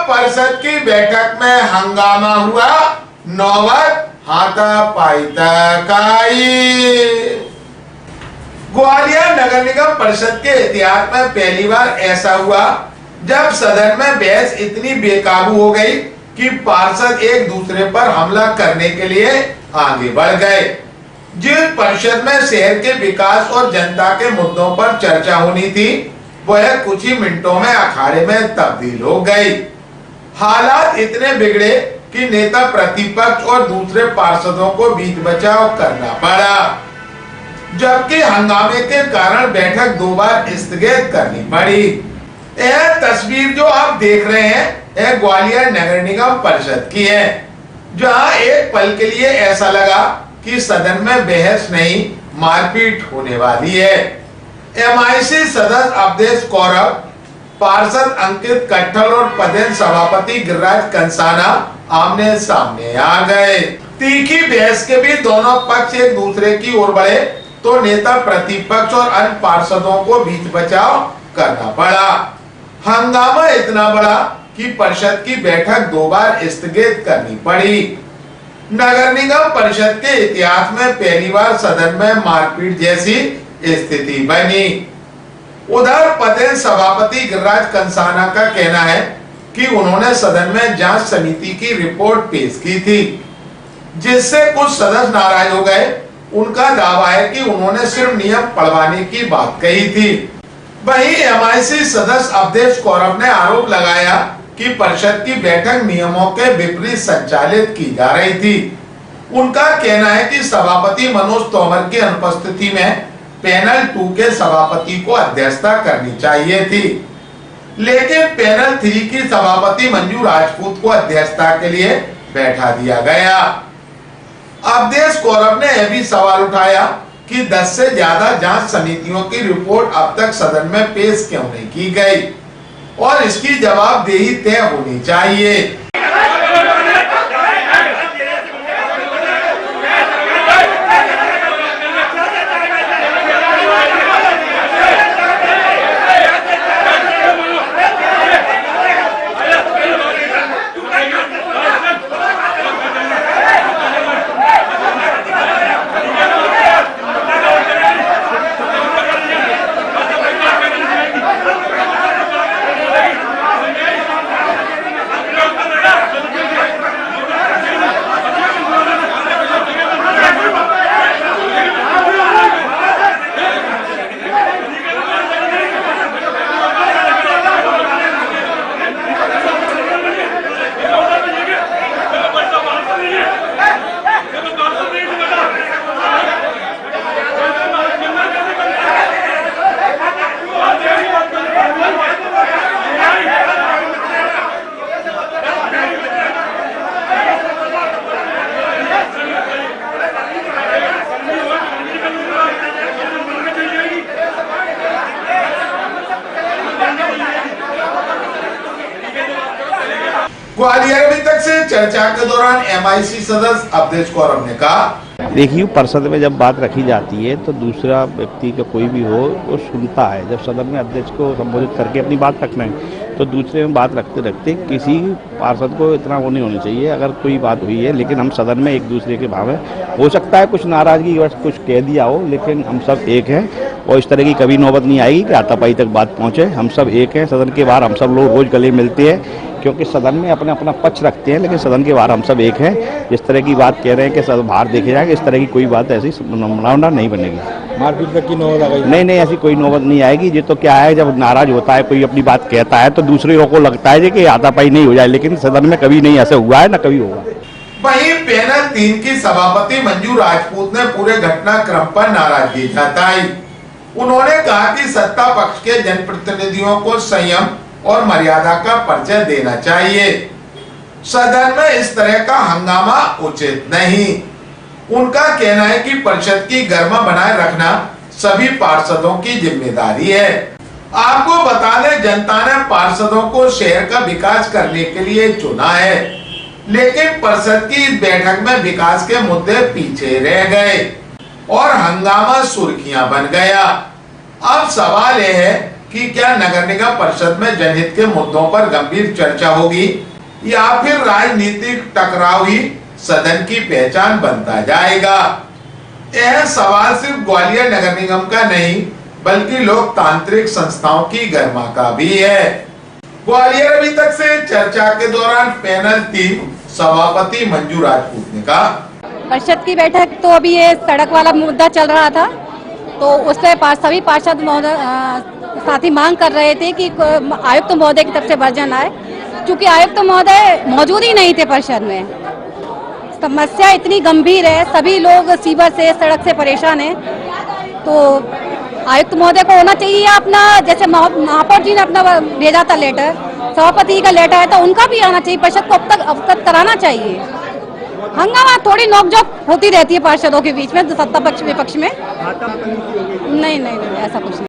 परिषद की बैठक में हंगामा हुआ, नौबत हाथापाई तक आई। ग्वालियर नगर निगम परिषद के इतिहास में पहली बार ऐसा हुआ जब सदन में बहस इतनी बेकाबू हो गई कि पार्षद एक दूसरे पर हमला करने के लिए आगे बढ़ गए। जिस परिषद में शहर के विकास और जनता के मुद्दों पर चर्चा होनी थी, वह कुछ ही मिनटों में अखाड़े में तब्दील हो गई। हालात इतने बिगड़े कि नेता प्रतिपक्ष और दूसरे पार्षदों को बीच बचाव करना पड़ा, जबकि हंगामे के कारण बैठक 2 बार स्थगित करनी पड़ी। यह तस्वीर जो आप देख रहे हैं, यह ग्वालियर नगर निगम परिषद की है, जहां एक पल के लिए ऐसा लगा कि सदन में बहस नहीं, मारपीट होने वाली है। MIC सदस्य अवधेश कौरव, पार्षद अंकित कट्ठल और पदेन सभापति गिरिराज कंसाना आमने सामने आ गए। तीखी बहस के भी दोनों पक्ष एक दूसरे की ओर बढ़े तो नेता प्रतिपक्ष और अन्य पार्षदों को बीच बचाव करना पड़ा। हंगामा इतना बड़ा कि परिषद की बैठक 2 बार स्थगित करनी पड़ी। नगर निगम परिषद के इतिहास में पहली बार सदन में मारपीट जैसी स्थिति बनी। उधर पदेन सभापति गिरिराज कंसाना का कहना है कि उन्होंने सदन में जांच समिति की रिपोर्ट पेश की थी, जिससे कुछ सदस्य नाराज हो गए। उनका दावा है कि उन्होंने सिर्फ नियम पढ़वाने की बात कही थी। वहीं MIC सदस्य अवधेश कौरव ने आरोप लगाया कि परिषद की बैठक नियमों के विपरीत संचालित की जा रही थी। उनका कहना है कि सभापति मनोज तोमर की अनुपस्थिति में पैनल 2 के सभापति को अध्यक्षता करनी चाहिए थी, लेकिन पैनल 3 की सभापति मंजू राजपूत को अध्यक्षता के लिए बैठा दिया गया। अवधेश कौरव ने यह भी सवाल उठाया कि 10 से ज्यादा जांच समितियों की रिपोर्ट अब तक सदन में पेश क्यों नहीं की गई और इसकी जवाबदेही तय होनी चाहिए। ग्वालियर में तक से चर्चा के दौरान MIC सदस्य अवधेश कौरव ने कहा, देखिए परिषद में जब बात रखी जाती है तो दूसरा व्यक्ति का कोई भी हो वो सुनता है। जब सदन में अध्यक्ष को संबोधित करके अपनी बात रखना है तो दूसरे में बात रखते रखते किसी पार्षद को इतना वो नहीं होनी चाहिए। अगर कोई बात हुई है लेकिन हम सदन में एक दूसरे के भाव में हो सकता है कुछ नाराजगी बस कुछ कह दिया हो, लेकिन हम सब एक हैं और इस तरह की कभी नौबत नहीं आएगी कि हाथापाई तक बात पहुँचे। हम सब एक हैं। सदन के बाहर हम सब लोग रोज गले मिलते हैं क्योंकि सदन में अपना अपना पक्ष रखते हैं, लेकिन सदन के बाहर हम सब एक हैं। जिस तरह की बात कह रहे हैं कि सब बाहर देखे जाएंगे, इस तरह की कोई बात ऐसी संभावना नहीं बनेगी। मारपीट तक की नौबत आ गई? नहीं, ऐसी कोई नौबत नहीं आएगी। ये तो क्या है, जब नाराज होता है कोई अपनी बात कहता है तो दूसरे को लगता है कि हाथापाई नहीं हो जाए, लेकिन सदन में कभी नहीं ऐसा हुआ है, ना कभी होगा। वहीं पैनल 3 की सभापति मंजू राजपूत ने पूरे घटनाक्रम पर नाराजगी जताई। उन्होंने कहा कि सत्ता पक्ष के जनप्रतिनिधियों को संयम और मर्यादा का परिचय देना चाहिए। सदन में इस तरह का हंगामा उचित नहीं। उनका कहना है कि परिषद की गरिमा बनाए रखना सभी पार्षदों की जिम्मेदारी है। आपको बता दें, जनता ने पार्षदों को शहर का विकास करने के लिए चुना है, लेकिन परिषद की इस बैठक में विकास के मुद्दे पीछे रह गए और हंगामा सुर्खियां बन गया। अब सवाल यह है कि क्या नगर निगम परिषद में जनहित के मुद्दों पर गंभीर चर्चा होगी या फिर राजनीतिक टकराव ही सदन की पहचान बनता जाएगा। यह सवाल सिर्फ ग्वालियर नगर निगम का नहीं बल्कि लोकतांत्रिक संस्थाओं की गरिमा का भी है। ग्वालियर अभी तक से चर्चा के दौरान पैनल 3 सभापति मंजू राजपूत ने कहा, परिषद की बैठक तो अभी ये सड़क वाला मुद्दा चल रहा था, तो उससे सभी पार्षद महोदय साथी मांग कर रहे थे कि आयुक्त महोदय की तरफ से वर्जन आए, क्योंकि आयुक्त महोदय मौजूद ही नहीं थे परिषद में। समस्या इतनी गंभीर है, सभी लोग सीवर से सड़क से परेशान हैं, तो आयुक्त महोदय को होना चाहिए अपना, जैसे महापौर जी ने अपना भेजा था लेटर, सभापति का लेटर है तो उनका भी आना चाहिए, परिषद को अब तक अवगत कराना चाहिए। हंगामा थोड़ी नोकझोंक होती रहती है पार्षदों के बीच में, सत्ता पक्ष विपक्ष में। नहीं, ऐसा कुछ नहीं।